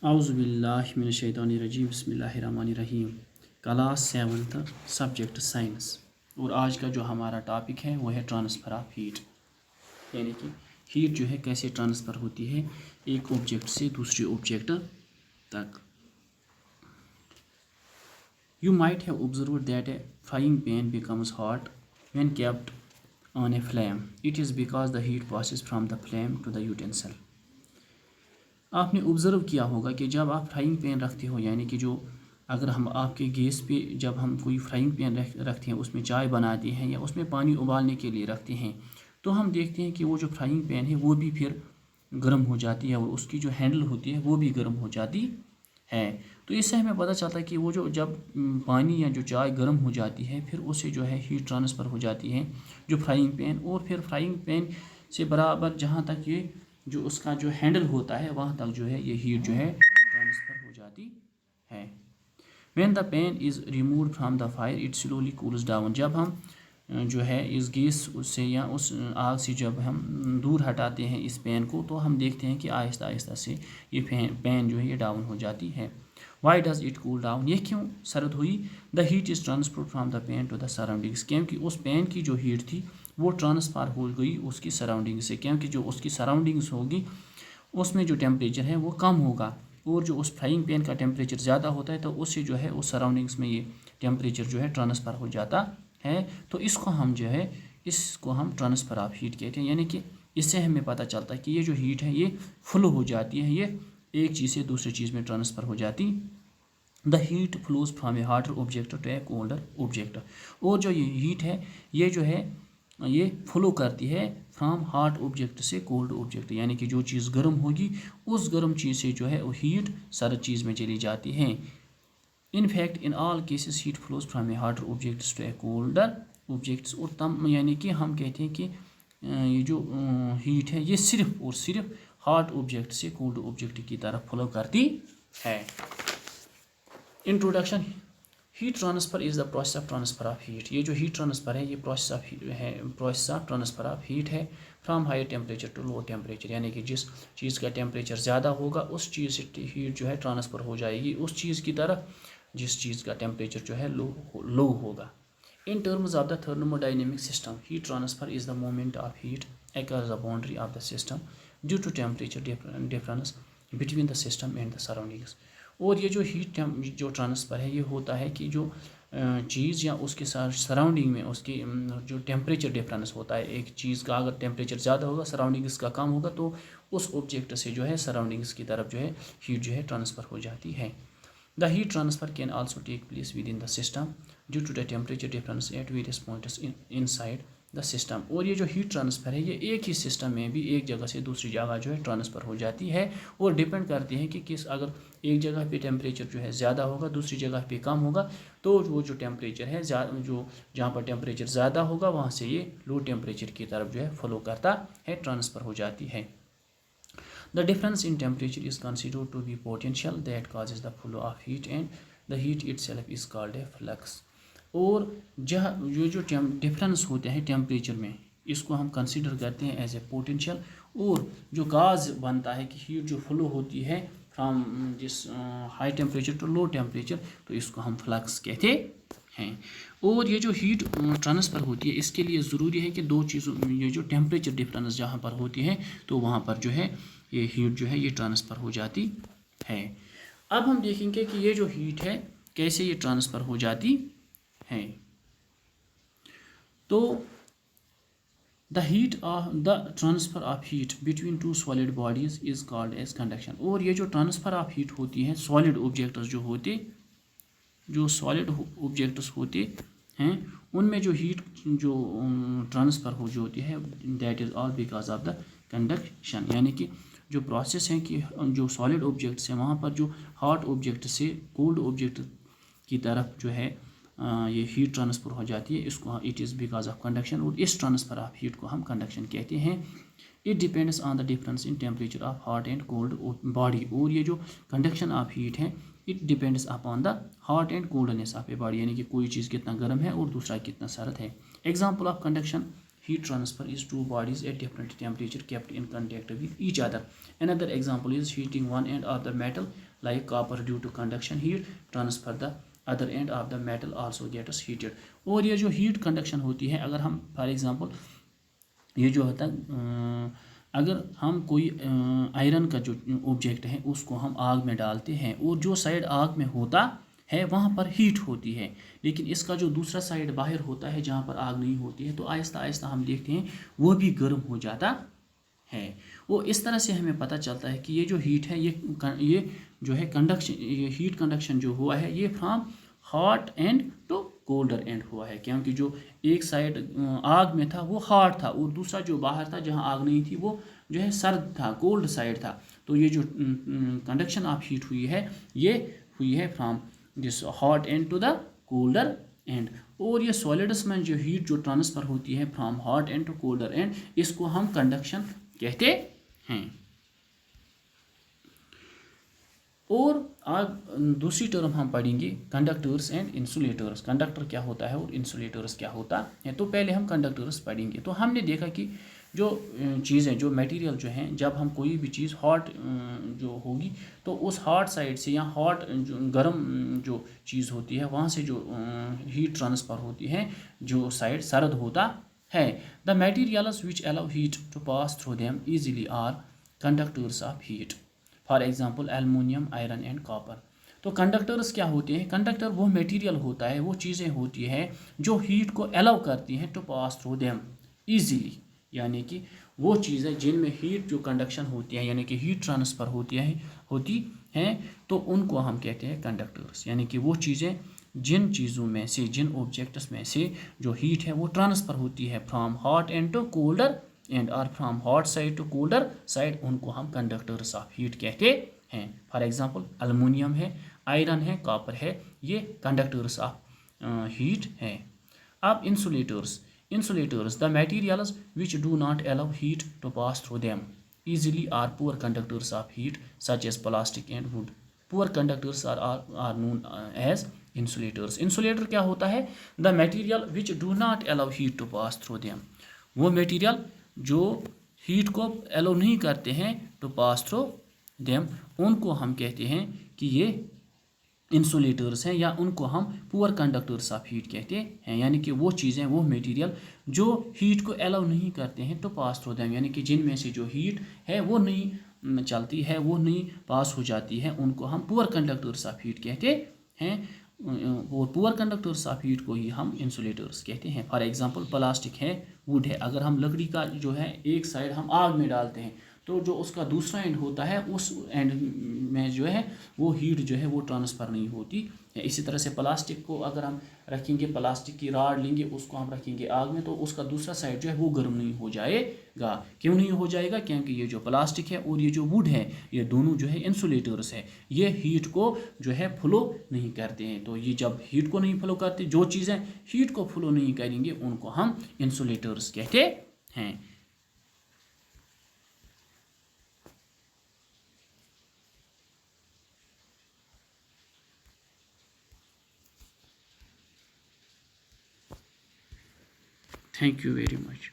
आउज़ुबिल्लाहिमिनश्शैतानिर्रजीम बिस्मिल्लाहिर्रहमानिर्रहीम। Class 7th subject science. और आज का जो हमारा टॉपिक है वो है ट्रांसफ़र ऑफ हीट, यानी कि हीट जो है कैसे ट्रांसफ़र होती है एक ऑब्जेक्ट से दूसरे ऑब्जेक्ट तक। You might have observed that a frying pan becomes hot when kept on a flame. It is because the heat passes from the flame to the utensil. आपने ऑब्ज़र्व किया होगा कि जब आप फ्राइंग पैन रखते हो, यानी कि जो अगर हम आपके गैस पे जब हम कोई फ्राइंग पैन रखते हैं, उसमें चाय बनाते हैं या उसमें पानी उबालने के लिए रखते हैं, तो हम देखते हैं कि वो जो फ्राइंग पैन है वो भी फिर गर्म हो जाती है और उसकी जो हैंडल होती है वो भी गर्म हो जाती है। तो इससे हमें पता चलता है कि वो जो जब पानी या जो चाय गर्म हो जाती है फिर उससे जो है हीट ट्रांसफ़र हो जाती है जो फ्राइंग पैन, और फिर फ्राइंग पैन से बराबर जहाँ तक ये जो उसका जो हैंडल होता है वहाँ तक जो है ये हीट जो है ट्रांसफ़र हो जाती है। When the pan is removed from the fire it slowly cools down. जब हम जो है इस गैस से या उस आग से जब हम दूर हटाते हैं इस पैन को, तो हम देखते हैं कि आहिस्ता आहिस्ता से ये पैन जो है ये डाउन हो जाती है। Why does it cool down, ये क्यों सर्द हुई? The heat is transferred from the pan to the surroundings, क्योंकि उस पैन की जो हीट थी वो ट्रांसफ़र हो गई उसकी सराउंडिंग से, क्योंकि जो उसकी सराउंडिंग्स होगी उसमें जो टेम्परेचर है वो कम होगा और जो उस फ्राइंग पैन का टेम्परेचर ज़्यादा होता है, तो उससे जो है उस सराउंडिंग्स में ये टेम्परेचर जो है ट्रांसफ़र हो जाता है। तो इसको हम जो है इसको हम ट्रांसफ़र ऑफ हीट कहते हैं, यानी कि इससे हमें पता चलता है कि ये जो हीट है ये फ्लो हो जाती है, ये एक चीज़ से दूसरी चीज़ में ट्रांसफ़र हो जाती। The heat flows from a hotter object to a colder object. और जो ये हीट है ये जो है ये फ्लो करती है फ्रॉम हॉट ऑब्जेक्ट से कोल्ड ऑब्जेक्ट, यानी कि जो चीज़ गर्म होगी उस गर्म चीज़ से जो है वो हीट सर्द चीज़ में चली जाती है। In fact in all cases heat flows from a hotter objects to a colder objects. और तम यानी कि हम कहते हैं कि ये जो हीट है ये सिर्फ और सिर्फ हॉट ऑब्जेक्ट से कोल्ड ऑब्जेक्ट की तरफ फ्लो करती है। Introduction. Heat transfer is the process of transfer of heat. ये जो हीट ट्रांसफ़र है ये process of transfer of heat है from high temperature to low temperature, यानी कि जिस चीज़ का टेम्परेचर ज़्यादा होगा उस चीज़ से हीट जो है ट्रांसफ़र हो जाएगी उस चीज़ की तरफ जिस चीज़ का टेम्परेचर जो है लो होगा। In terms of the thermodynamic system heat transfer is the movement of heat across the boundary of the system due to temperature difference between the system and the surroundings। और ये जो हीट जो transfer है ये होता है कि जो चीज़ या उसके साथ सराउंडिंग में उसकी जो टेम्परेचर डिफरेंस होता है, एक चीज़ का अगर टेम्परेचर ज़्यादा होगा सराउंडिंग्स का कम होगा तो उस ऑब्जेक्ट से जो है सराउंडिंग्स की तरफ जो है हीट जो है ट्रांसफ़र हो जाती है। The heat transfer can also take place within the system due to the temperature difference at various points inside the system. और ये जो हीट ट्रांसफ़र है ये एक ही सिस्टम में भी एक जगह से दूसरी जगह जो है ट्रांसफ़र हो जाती है और डिपेंड करती है कि किस अगर एक जगह पे टेम्परेचर जो है ज़्यादा होगा दूसरी जगह पे कम होगा, तो वो जो टेम्परेचर है जो जहाँ पर टेम्परेचर ज़्यादा होगा वहाँ से ये लो टेम्परेचर की तरफ जो है फ्लो करता है, ट्रांसफ़र हो जाती है। The difference in temperature is considered to be potential that causes the flow of heat and the heat itself is called a flux. और ये जो डिफरेंस होते हैं टेम्परेचर में इसको हम कंसिडर करते हैं एज ए पोटेंशियल, और जो काज बनता है कि हीट जो फ्लो होती है फ्रॉम जिस high temperature to low temperature, तो इसको हम फ्लक्स कहते हैं। और ये जो हीट ट्रांसफ़र होती है इसके लिए ज़रूरी है कि दो चीज़ों ये जो टेम्परेचर डिफरेंस जहाँ पर होती है तो वहाँ पर जो है ये हीट जो है ये ट्रांसफ़र हो जाती है। अब हम देखेंगे कि ये जो हीट है कैसे ये ट्रांसफ़र हो जाती है। तो the transfer of heat between two solid bodies is called as conduction. और ये जो ट्रांसफ़र ऑफ हीट होती है सॉलिड ऑब्जेक्ट्स होते हैं उनमें जो हीट जो ट्रांसफ़र हो जो होती है that is all because of the conduction, यानी कि जो प्रोसेस है कि जो सॉलिड ऑब्जेक्ट्स हैं वहाँ पर जो हॉट ऑब्जेक्ट से कोल्ड ऑब्जेक्ट की तरफ जो है ये हीट ट्रांसफ़र हो जाती है, इसको it is because of conduction. और इस ट्रांसफ़र ऑफ हीट को हम कंडक्शन कहते हैं। It depends on the difference in temperature of hot and cold body. और ये जो कंडक्शन ऑफ हीट है it depends upon the hot and coldness of a body, यानी कि कोई चीज़ कितना गर्म है और दूसरा कितना सर्द है। Example of conduction heat transfer is two bodies at different temperature kept in contact with each other. Another example is heating one end of the metal like copper due to conduction heat transfer, the other end of the metal also gets heated. और ये जो heat conduction होती है, अगर हम for example ये जो होता है अगर हम कोई आयरन का जो ऑब्जेक्ट है उसको हम आग में डालते हैं और जो साइड आग में होता है वहाँ पर हीट होती है, लेकिन इसका जो दूसरा साइड बाहर होता है जहाँ पर आग नहीं होती है, तो आहिस्ता आहिस्ता हम देखते हैं वो भी गर्म हो जाता है। वो इस तरह से हमें पता चलता है कि ये जो हीट है ये जो है कंडक्शन, ये हीट कंडक्शन जो हुआ है ये from hot end to colder end हुआ है, क्योंकि जो एक साइड आग में था वो हॉट था और दूसरा जो बाहर था जहाँ आग नहीं थी वो जो है सर्द था, कोल्ड साइड था। तो ये जो कंडक्शन ऑफ हीट हुई है ये हुई है from this hot end to the colder end. और ये सॉलिड्स में जो हीट जो ट्रांसफ़र होती है from hot end to colder end, इसको हम कंडक्शन कहते हैं। और आज दूसरी टर्म हम पढ़ेंगे कंडक्टर्स एंड इंसुलेटर्स। कंडक्टर क्या होता है और इंसुलेटर्स क्या होता है। तो पहले हम कंडक्टर्स पढ़ेंगे। तो हमने देखा कि जो चीज़ें, जो मटेरियल जो हैं, जब हम कोई भी चीज़ हॉट जो होगी तो उस हॉट साइड से या हॉट जो गर्म जो चीज़ होती है वहाँ से जो हीट ट्रांसफ़र होती है जो साइड सर्द होता है। The materials which allow heat to pass through them easily are conductors of heat. For example aluminium, iron and copper. तो कंडक्टर्स क्या होते हैं? कंडक्टर वो मटेरियल होता है, वो चीज़ें होती है जो हीट को अलाउ करती हैं to pass through them easily, यानी कि वो चीज़ें जिनमें हीट जो कंडक्शन होती है यानी कि हीट ट्रांसफ़र होती हैं तो उनको हम कहते हैं कंडक्टर्स। यानी कि वो चीज़ें जिन चीज़ों में से, जिन ऑब्जेक्ट्स में से जो हीट है वो ट्रांसफ़र होती है from hot end to colder end और from hot side to colder side, उनको हम कंडक्टर्स ऑफ हीट कहते हैं। फॉर एग्जांपल एल्युमिनियम है, आयरन है, कॉपर है, ये कंडक्टर्स ऑफ हीट हैं। अब insulators the materials which do not allow heat to pass through them easily are poor conductors of heat such as plastic and wood. Poor conductors are known as insulators. insulator क्या होता है? The material which do not allow heat to pass through them, वो material जो heat को allow नहीं करते हैं to pass through them, उनको हम कहते हैं कि ये इंसुलेटर्स हैं, या उनको हम पुअर कंडक्टर्स ऑफ हीट कहते हैं। यानी कि वो चीज़ें, वो मटेरियल जो हीट को अलाउ नहीं करते हैं टू पास थ्रू देम, यानी कि जिनमें से जो हीट है वो नहीं चलती है, वो नहीं पास हो जाती है, उनको हम पुअर कंडक्टर्स ऑफ हीट कहते हैं। और पुअर कंडक्टर्स ऑफ हीट को ही हम इंसुलेटर्स कहते हैं। फॉर एग्जांपल प्लास्टिक है, वुड है। अगर हम लकड़ी का जो है एक साइड हम आग में डालते हैं तो जो उसका दूसरा एंड होता है उस एंड में जो है वो हीट जो है वो ट्रांसफ़र नहीं होती। इसी तरह से प्लास्टिक को अगर हम रखेंगे, प्लास्टिक की राड लेंगे, उसको हम रखेंगे आग में, तो उसका दूसरा साइड जो है वो गर्म नहीं हो जाएगा। क्यों नहीं हो जाएगा? क्योंकि ये जो प्लास्टिक है और ये जो वुड है, ये दोनों जो है इंसुलेटर्स है, ये हीट को जो है फ्लो नहीं करते हैं। तो ये जब हीट को नहीं फ्लो करते, जो चीज़ें हीट को फ्लो नहीं करेंगे उनको हम इंसुलेटर्स कहते हैं। Thank you very much.